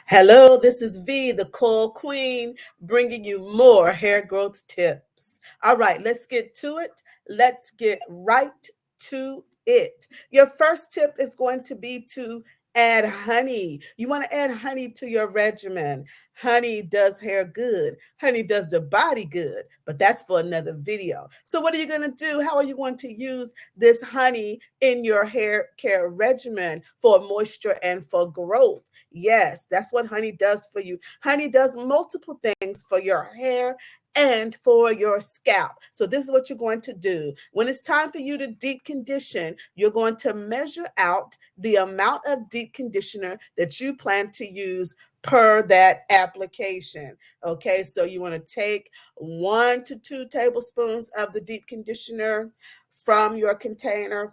Hello, this is V, the Coil Queen, bringing you more hair growth tips. All right, let's get to it. Let's get right to it. Your first tip is going to be to add honey. You want to add honey to your regimen. Honey does hair good. Honey does the body good, but that's for another video. So what are you going to do? How are you going to use this honey in your hair care regimen for moisture and for growth? Yes, that's what honey does for you. Honey does multiple things for your hair and for your scalp. So this is what you're going to do. When it's time for you to deep condition, you're going to measure out the amount of deep conditioner that you plan to use per that application. Okay, so you want to take 1 to 2 tablespoons of the deep conditioner from your container,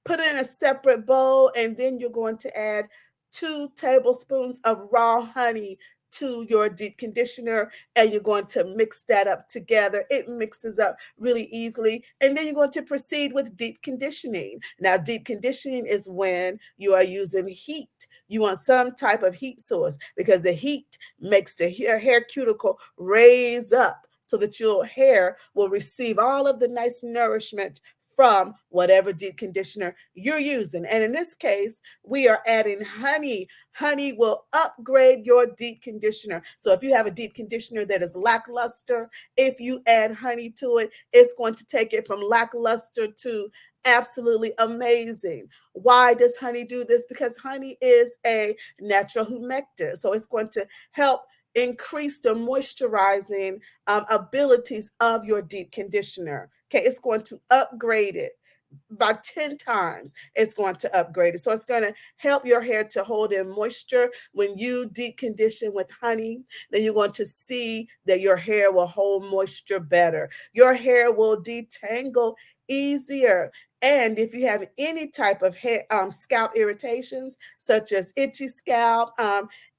put it in a separate bowl, and then you're going to add 2 tablespoons of raw honey to your deep conditioner, and you're going to mix that up together. It mixes up really easily, and then you're going to proceed with deep conditioning. Now, deep conditioning is when you are using heat. You want some type of heat source because the heat makes the hair cuticle raise up so that your hair will receive all of the nice nourishment from whatever deep conditioner you're using. And in this case, we are adding honey. Honey will upgrade your deep conditioner. So if you have a deep conditioner that is lackluster, if you add honey to it, it's going to take it from lackluster to absolutely amazing. Why does honey do this? Because honey is a natural humectant. So it's going to help increase the moisturizing abilities of your deep conditioner. Okay, it's going to upgrade it by 10 times. It's going to upgrade it. So it's going to help your hair to hold in moisture. When you deep condition with honey, then you're going to see that your hair will hold moisture better. Your hair will detangle easier. And if you have any type of hair, scalp irritations, such as itchy scalp,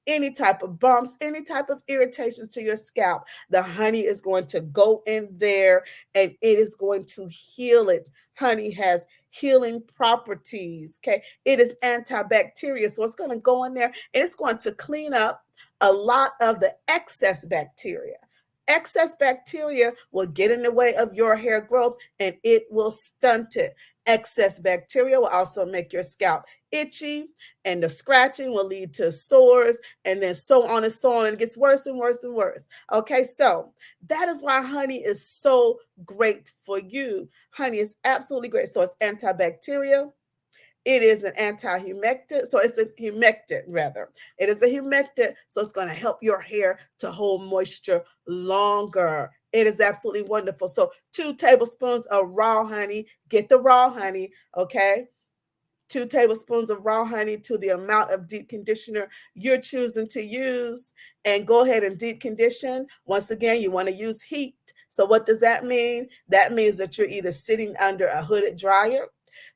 any type of bumps, any type of irritations to your scalp, the honey is going to go in there and it is going to heal it. Honey has healing properties. Okay. It is antibacterial. So it's going to go in there and it's going to clean up a lot of the excess bacteria. Excess bacteria will get in the way of your hair growth and it will stunt it. Excess bacteria will also make your scalp itchy, and the scratching will lead to sores, and then so on and so on. And it gets worse and worse and worse. Okay, so that is why honey is so great for you. Honey is absolutely great. So it's antibacterial. It is an anti-humectant. So it's a humectant, rather. It is a humectant. So it's going to help your hair to hold moisture longer. It is absolutely wonderful. So 2 tablespoons of raw honey. Get the raw honey, okay? 2 tablespoons of raw honey to the amount of deep conditioner you're choosing to use, and go ahead and deep condition. Once again, you want to use heat. So what does that mean? That means that you're either sitting under a hooded dryer,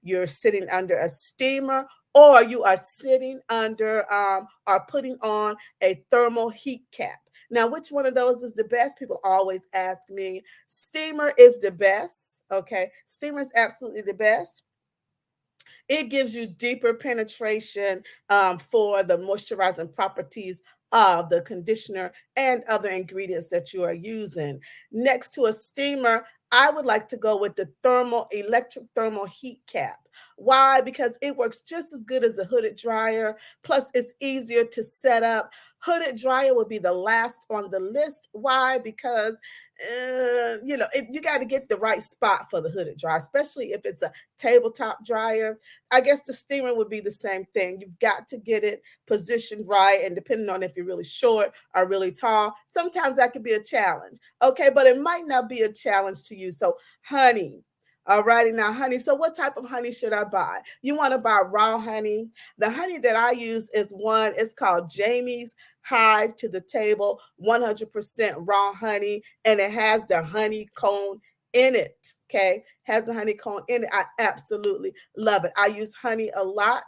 you're sitting under a steamer, or you are sitting under or putting on a thermal heat cap. Now, which one of those is the best? People always ask me. Steamer is the best. Okay. Steamer is absolutely the best. It gives you deeper penetration for the moisturizing properties of the conditioner and other ingredients that you are using. Next to a steamer, I would like to go with the electric thermal heat cap. Why? Because it works just as good as a hooded dryer. Plus, it's easier to set up. Hooded dryer would be the last on the list. Why? Because you got to get the right spot for the hooded dryer, especially if it's a tabletop dryer. I guess the steamer would be the same thing. You've got to get it positioned right, and depending on if you're really short or really tall, sometimes that could be a challenge. Okay, but it might not be a challenge to you. So, honey. All righty, now honey. So what type of honey should I buy? You want to buy raw honey. The honey that I use is it's called Jamie's Hive to the Table, 100% raw honey, and it has the honeycomb in it. Okay, has a honeycomb in it. I absolutely love it. I use honey a lot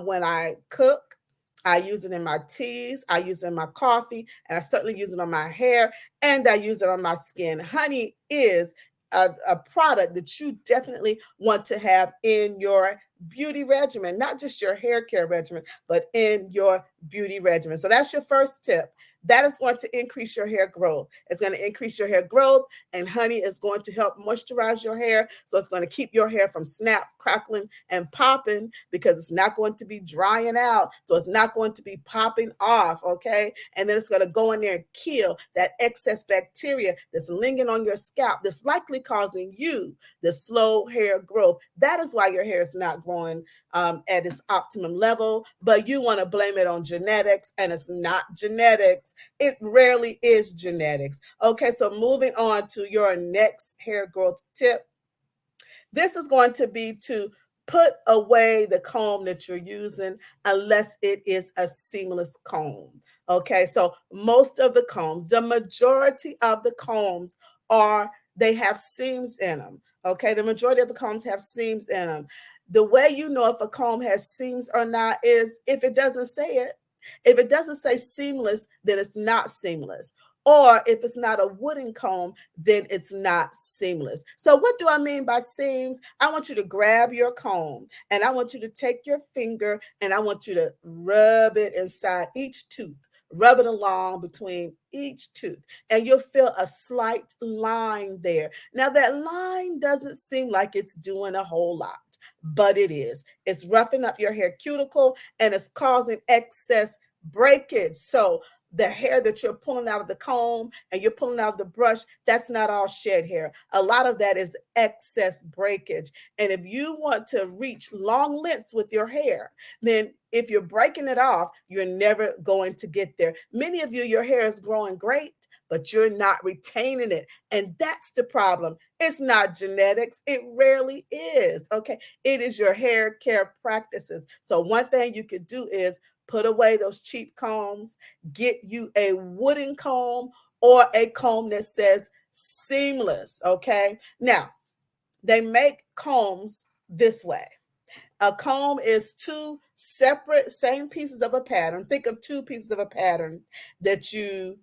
when I cook. I use it in my teas, I use it in my coffee, and I certainly use it on my hair, and I use it on my skin. Honey is a product that you definitely want to have in your beauty regimen, not just your hair care regimen, but in your beauty regimen. So that's your first tip. That is going to increase your hair growth. It's going to increase your hair growth, and honey is going to help moisturize your hair. So it's going to keep your hair from snap, crackling, and popping, because it's not going to be drying out. So it's not going to be popping off, okay? And then it's going to go in there and kill that excess bacteria that's lingering on your scalp that's likely causing you the slow hair growth. That is why your hair is not growing at its optimum level, but you want to blame it on genetics, and it's not genetics. It rarely is genetics. Okay, so moving on to your next hair growth tip. This is going to be to put away the comb that you're using unless it is a seamless comb. Okay, so most of the combs, the majority of the combs are, they have seams in them. Okay, the majority of the combs have seams in them. The way you know if a comb has seams or not is if it doesn't say it. If it doesn't say seamless, then it's not seamless. Or if it's not a wooden comb, then it's not seamless. So what do I mean by seams? I want you to grab your comb, and I want you to take your finger, and I want you to rub it inside each tooth. Rub it along between each tooth, and you'll feel a slight line there. Now, that line doesn't seem like it's doing a whole lot, but it is. It's roughing up your hair cuticle, and it's causing excess breakage. So the hair that you're pulling out of the comb and you're pulling out of the brush, that's not all shed hair. A lot of that is excess breakage. And if you want to reach long lengths with your hair, then if you're breaking it off, you're never going to get there. Many of you, your hair is growing great, but you're not retaining it. And that's the problem. It's not genetics. It rarely is. Okay. It is your hair care practices. So one thing you could do is put away those cheap combs, get you a wooden comb or a comb that says seamless. Okay. Now, they make combs this way. A comb is two separate, same pieces of a pattern. Think of two pieces of a pattern that you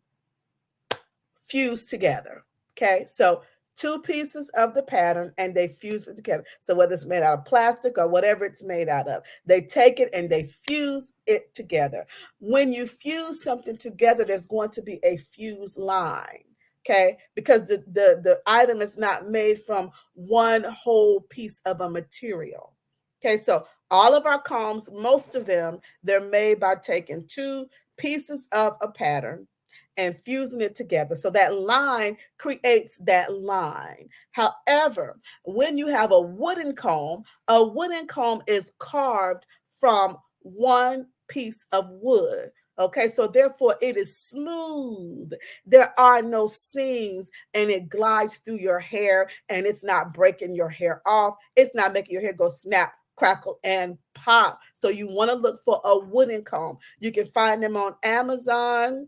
fuse together. Okay, so two pieces of the pattern and they fuse it together. So whether it's made out of plastic or whatever it's made out of, they take it and they fuse it together. When you fuse something together, there's going to be a fuse line. Okay, because the item is not made from one whole piece of a material. Okay, so all of our combs, most of them, they're made by taking two pieces of a pattern and fusing it together. So that line creates that line. However, when you have a wooden comb is carved from one piece of wood. Okay, so therefore it is smooth. There are no seams, and it glides through your hair, and it's not breaking your hair off. It's not making your hair go snap, crackle, and pop. So you want to look for a wooden comb. You can find them on Amazon.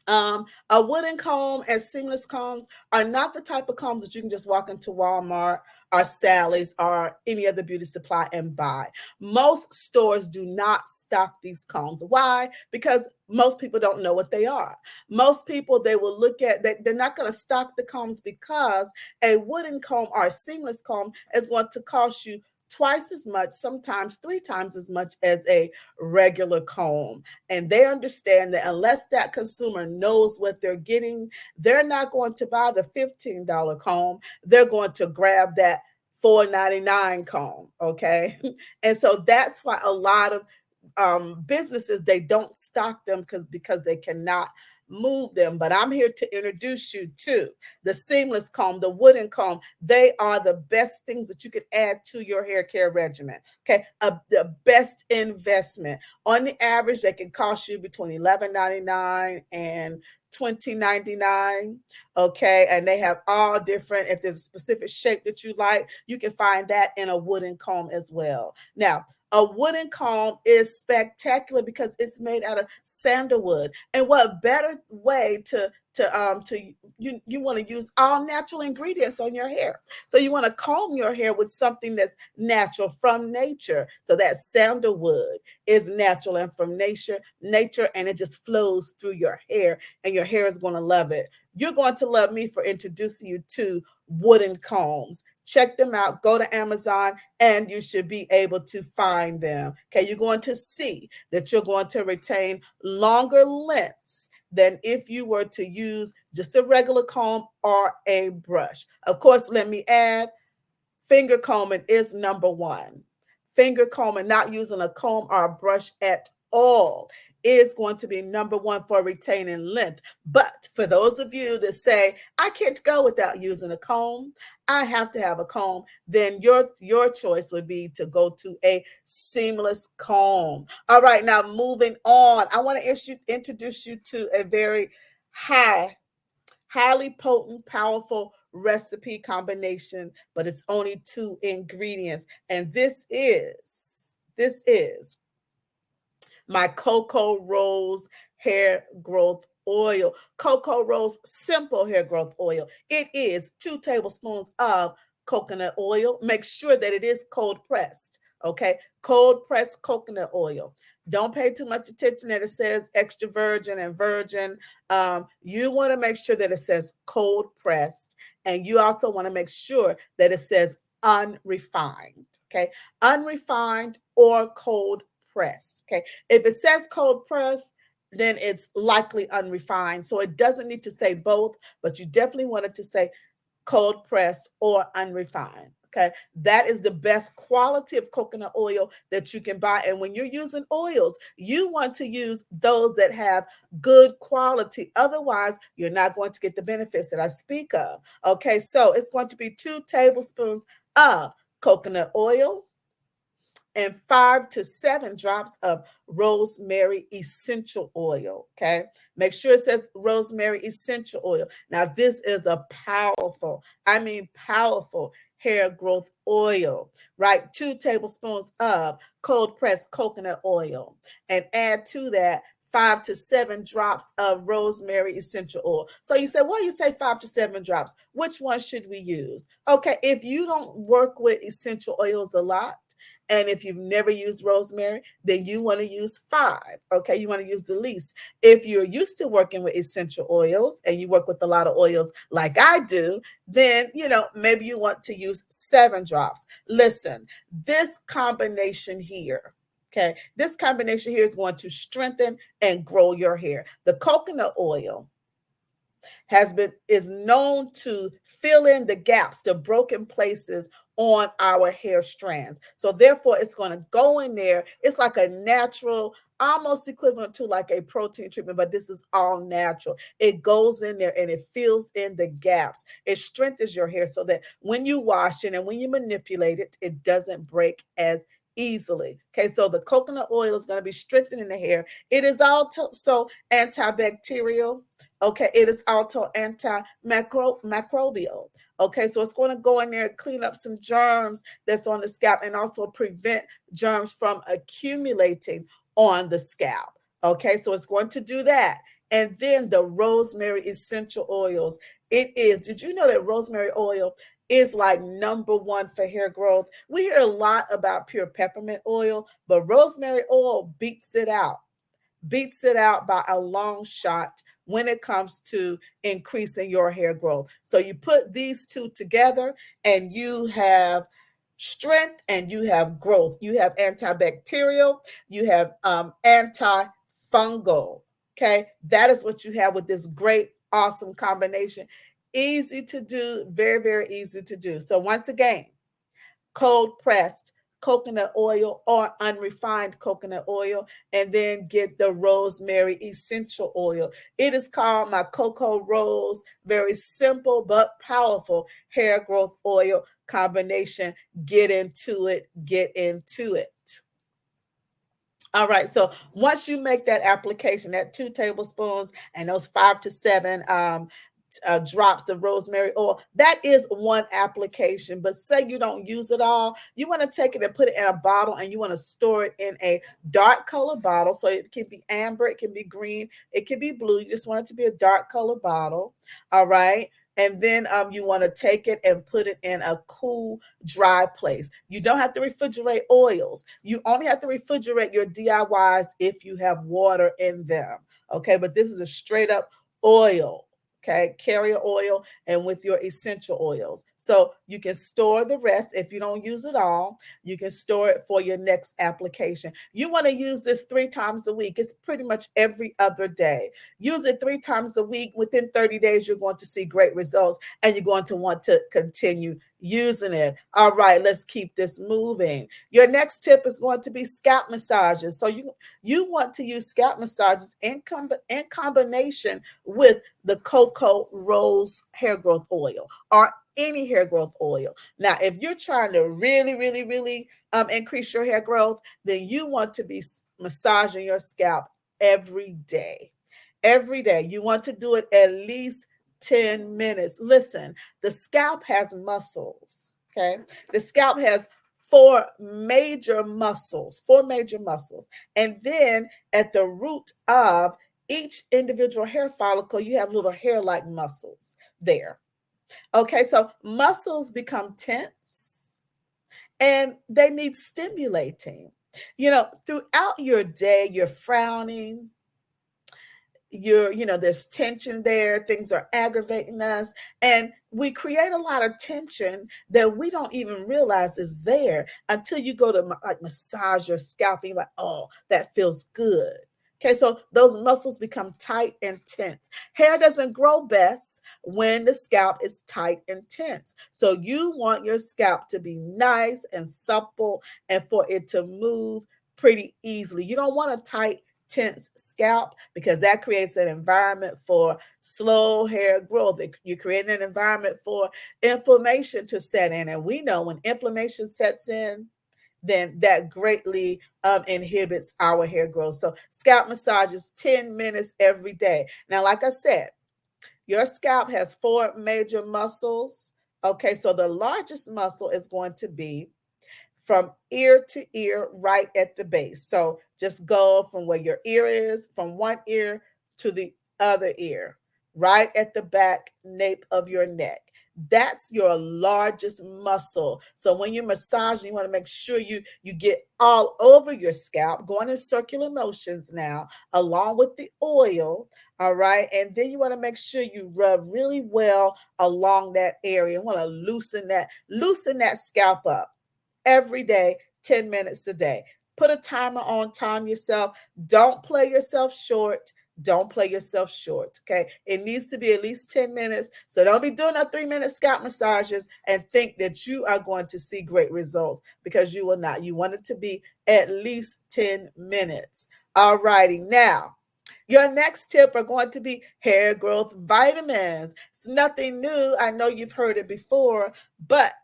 A wooden comb and seamless combs are not the type of combs that you can just walk into Walmart or Sally's or any other beauty supply and buy. Most stores do not stock these combs. Why? Because most people don't know what they are. Most people, they will look at, they're not going to stock the combs because a wooden comb or a seamless comb is going to cost you twice as much, sometimes three times as much as a regular comb. And they understand that unless that consumer knows what they're getting, they're not going to buy the $15 comb. They're going to grab that $4.99 comb. Okay. And so that's why a lot of businesses, they don't stock them because they cannot move them. But I'm here to introduce you to the seamless comb, the wooden comb. They are the best things that you could add to your hair care regimen. Okay, the best investment. On the average, they can cost you between $11.99 and $20.99. Okay, and they have all different. If there's a specific shape that you like, you can find that in a wooden comb as well. Now, a wooden comb is spectacular because it's made out of sandalwood. And what better way to to you want to use all natural ingredients on your hair. So you want to comb your hair with something that's natural from nature. So that sandalwood is natural and from nature, and it just flows through your hair, and your hair is going to love it. You're going to love me for introducing you to wooden combs. Check them out. Go to Amazon and you should be able to find them. Okay, you're going to see that you're going to retain longer lengths than if you were to use just a regular comb or a brush. Of course, let me add, finger combing is number one. Finger combing, not using a comb or a brush at all, is going to be number one for retaining length. But for those of you that say, I can't go without using a comb, I have to have a comb, then your choice would be to go to a seamless comb. All right, now moving on. I want to introduce you to a very highly potent, powerful recipe combination, but it's only two ingredients. And this is my Coco Rose hair growth oil. Coco Rose simple hair growth oil. It is 2 tablespoons of coconut oil. Make sure that it is cold pressed. Okay, cold pressed coconut oil. Don't pay too much attention that it says extra virgin and virgin. You want to make sure that it says cold pressed, and you also want to make sure that it says unrefined. Okay, unrefined or cold pressed. Okay, if it says cold pressed, then it's likely unrefined. So it doesn't need to say both, but you definitely want it to say cold pressed or unrefined. Okay, that is the best quality of coconut oil that you can buy. And when you're using oils, you want to use those that have good quality. Otherwise, you're not going to get the benefits that I speak of. Okay, so it's going to be 2 tablespoons of coconut oil and 5 to 7 drops of rosemary essential oil. Okay, make sure it says rosemary essential oil. Now, this is a powerful, I mean, powerful hair growth oil, right? 2 tablespoons of cold pressed coconut oil, and add to that 5 to 7 drops of rosemary essential oil. So you say, well, you say 5 to 7 drops. Which one should we use? Okay, if you don't work with essential oils a lot, and if you've never used rosemary, then you want to use 5. Okay, you want to use the least. If you're used to working with essential oils and you work with a lot of oils like I do, then maybe you want to use 7 drops. Listen, this combination here. Okay, this combination here is going to strengthen and grow your hair. The coconut oil is known to fill in the gaps, the broken places on our hair strands. So therefore, it's going to go in there. It's like a natural, almost equivalent to like a protein treatment, but this is all natural. It goes in there and it fills in the gaps. It strengthens your hair so that when you wash it and when you manipulate it, it doesn't break as easily. Okay, so the coconut oil is going to be strengthening the hair. It is also antibacterial. Okay, it is also antimicrobial. Okay, so it's going to go in there and clean up some germs that's on the scalp and also prevent germs from accumulating on the scalp. Okay, so it's going to do that. And then the rosemary essential oils. Did you know that rosemary oil is like number one for hair growth? We hear a lot about pure peppermint oil, but rosemary oil beats it out by a long shot when it comes to increasing your hair growth. So you put these two together and you have strength and you have growth. You have antibacterial, you have antifungal. Okay, that is what you have with this great, awesome combination. Easy to do, very, very easy to do. So once again, cold pressed coconut oil or unrefined coconut oil, and then get the rosemary essential oil. It is called my Coco Rose, very simple but powerful hair growth oil combination. Get into it, get into it. All right, so once you make that application, that 2 tablespoons and those 5 to 7 drops of rosemary oil. That is one application. But say you don't use it all, you want to take it and put it in a bottle, and you want to store it in a dark color bottle. So it can be amber, it can be green, it can be blue. You just want it to be a dark color bottle. All right. And then you want to take it and put it in a cool, dry place. You don't have to refrigerate oils. You only have to refrigerate your DIYs if you have water in them. Okay. But this is a straight up oil. Okay, carrier oil, and with your essential oils. So you can store the rest if you don't use it all. You can store it for your next application. You want to use this 3 times a week. It's pretty much every other day. Use it 3 times a week. Within 30 days, you're going to see great results, and you're going to want to continue using it. All right, let's keep this moving. Your next tip is going to be scalp massages. So you want to use scalp massages in combination with the Coco Rose hair growth oil or any hair growth oil. Now, if you're trying to really, really, really increase your hair growth, then you want to be massaging your scalp every day. Every day. You want to do it at least 10 minutes. Listen, the scalp has muscles. Okay. The scalp has four major muscles. And then at the root of each individual hair follicle, you have little hair-like muscles there. Okay, so muscles become tense and they need stimulating. Throughout your day, you're frowning, there's tension there, things are aggravating us, and we create a lot of tension that we don't even realize is there until you go to like massage your scalp and you're like, oh, that feels good. Okay, so those muscles become tight and tense. Hair doesn't grow best when the scalp is tight and tense. So you want your scalp to be nice and supple and for it to move pretty easily. You don't want a tight, tense scalp because that creates an environment for slow hair growth. You create an environment for inflammation to set in. And we know when inflammation sets in, then that greatly inhibits our hair growth. So scalp massages 10 minutes every day. Now, like I said, your scalp has four major muscles. Okay, so the largest muscle is going to be from ear to ear right at the base. So just go from where your ear is, from one ear to the other ear, right at the back nape of your neck. That's your largest muscle. So when you're massaging, you want to make sure you get all over your scalp, going in circular motions now, along with the oil. All right. And then you want to make sure you rub really well along that area. You want to loosen that scalp up every day, 10 minutes a day. Put a timer on, time yourself. Don't play yourself short. Don't play yourself short. Okay. It needs to be at least 10 minutes. So don't be doing a 3-minute scalp massages and think that you are going to see great results because you will not. You want it to be at least 10 minutes. All righty. Now, your next tip are going to be hair growth vitamins. It's nothing new. I know you've heard it before, but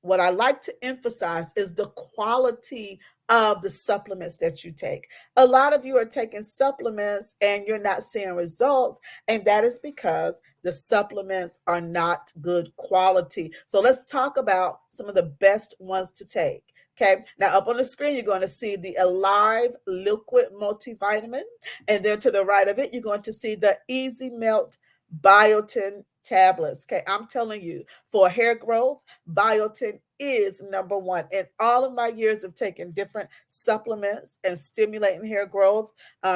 what I like to emphasize is the quality of the supplements that you take. A lot of you are taking supplements and you're not seeing results, and that is because the supplements are not good quality. So let's talk about some of the best ones to take. Okay, now up on the screen, you're going to see the Alive Liquid Multivitamin, and then to the right of it, you're going to see the Easy Melt Biotin tablets. Okay, I'm telling you, for hair growth, biotin is number one. In all of my years of taking different supplements and stimulating hair growth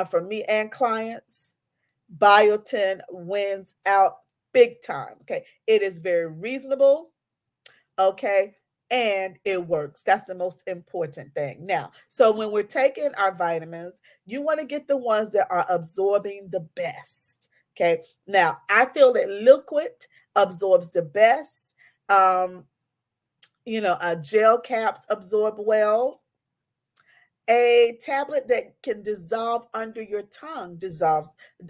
for me and clients, biotin wins out big time. Okay, it is very reasonable. Okay, and it works. That's the most important thing. Now, so when we're taking our vitamins, you want to get the ones that are absorbing the best. Okay, now I feel that liquid absorbs the best. Gel caps absorb well. A tablet that can dissolve under your tongue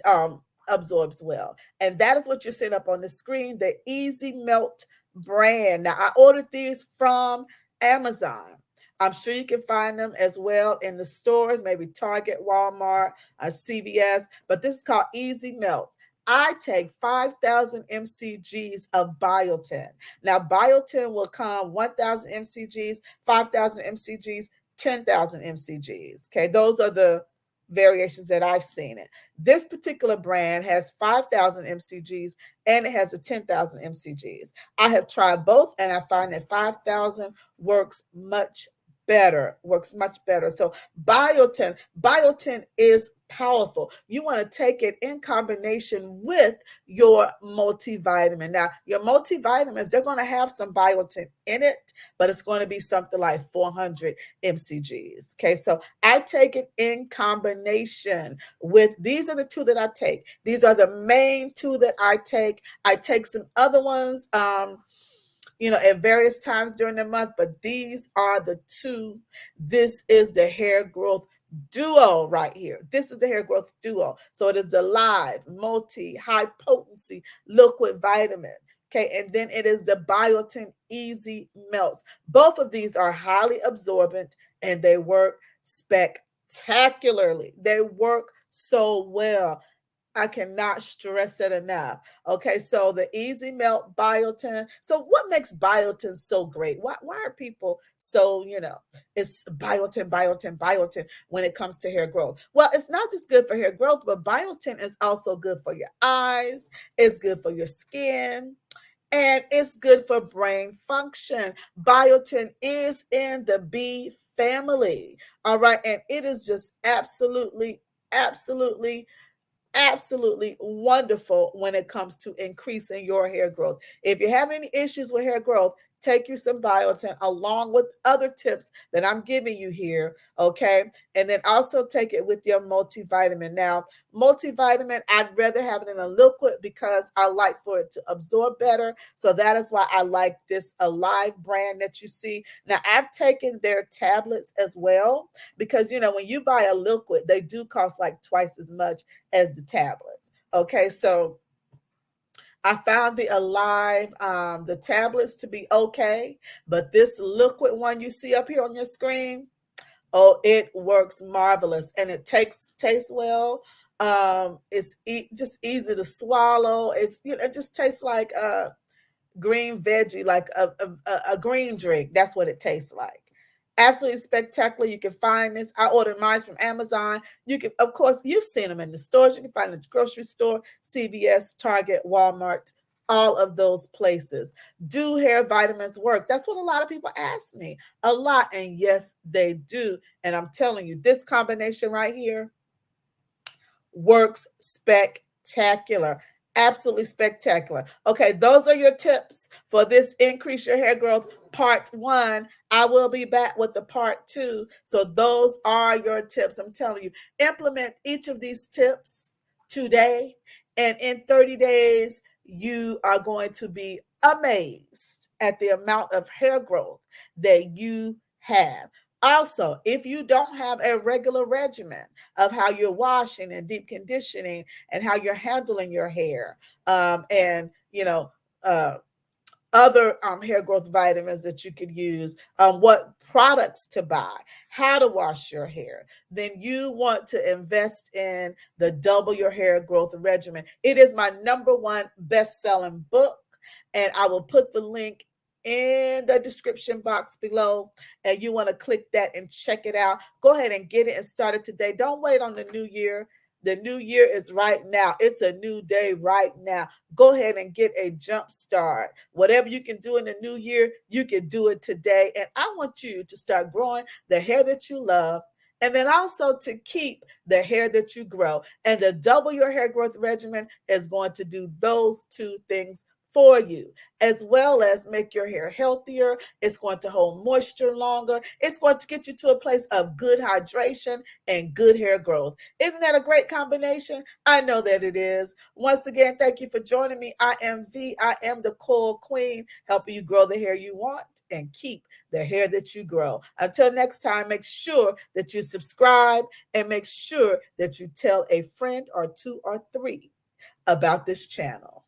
um, absorbs well. And that is what you're seeing up on the screen, the Easy Melt brand. Now, I ordered these from Amazon. I'm sure you can find them as well in the stores, maybe Target, Walmart, CVS, but this is called Easy Melt. I take 5,000 mcgs of biotin. Now, biotin will come 1,000 mcgs, 5,000 mcgs, 10,000 mcgs. Okay, those are the variations that I've seen it. This particular brand has 5,000 mcgs and it has a 10,000 mcgs. I have tried both and I find that 5,000 works much better. So biotin is powerful. You want to take it in combination with your multivitamin. Now, your multivitamins, they're going to have some biotin in it, but it's going to be something like 400 mcgs. Okay, so I take it in combination with, these are the two that I take. These are the main two that I take. I take some other ones at various times during the month, but these are the two. This is the hair growth duo right here. This is the hair growth duo. So it is the live, multi, high potency liquid vitamin. Okay, and then it is the biotin easy melts. Both of these are highly absorbent and they work spectacularly. They work so well. I cannot stress it enough. Okay, so the easy melt biotin. So what makes biotin so great? Why are people so, it's biotin, biotin, biotin when it comes to hair growth? Well, it's not just good for hair growth, but biotin is also good for your eyes, it's good for your skin, and it's good for brain function. Biotin is in the B family. All right, and it is just absolutely absolutely wonderful when it comes to increasing your hair growth. If you have any issues with hair growth, take you some biotin along with other tips that I'm giving you here, okay? And then also take it with your multivitamin. Now, multivitamin, I'd rather have it in a liquid because I like for it to absorb better. So that is why I like this Alive brand that you see. Now, I've taken their tablets as well because, when you buy a liquid, they do cost like twice as much as the tablets. Okay, so I found the Alive, the tablets to be okay, but this liquid one you see up here on your screen, oh, it works marvelous and it tastes well. It's just easy to swallow. It just tastes like green veggie, like a green drink. That's what it tastes like. Absolutely spectacular. You can find this. I ordered mine from Amazon. You can, of course, you've seen them in the stores. You can find them in the grocery store, CVS, Target, Walmart, all of those places. Do hair vitamins work? That's what a lot of people ask me a lot. And yes, they do. And I'm telling you, this combination right here works spectacular. Absolutely spectacular. Okay, those are your tips for this increase your hair growth part one. I will be back with the part two. So those are your tips. I'm telling you, implement each of these tips today, and in 30 days, you are going to be amazed at the amount of hair growth that you have. Also, if you don't have a regular regimen of how you're washing and deep conditioning and how you're handling your hair, and uh, other hair growth vitamins that you could use, what products to buy, how to wash your hair, then you want to invest in the Double Your Hair Growth Regimen. It is my number one best-selling book, and I will put the link in the description box below, and you want to click that and check it out. Go ahead and get it and start it today. Don't wait on the new year. The new year is right now. It's a new day right now. Go ahead and get a jump start. Whatever you can do in the new year, you can do it today. And I want you to start growing the hair that you love, and then also to keep the hair that you grow. And the Double Your Hair Growth Regimen is going to do those two things for you, as well as make your hair healthier. It's going to hold moisture longer. It's going to get you to a place of good hydration and good hair growth. Isn't that a great combination? I know that it is. Once again, thank you for joining me. I am the Coil Queen, helping you grow the hair you want and keep the hair that you grow. Until next time, make sure that you subscribe and make sure that you tell a friend or two or three about this channel.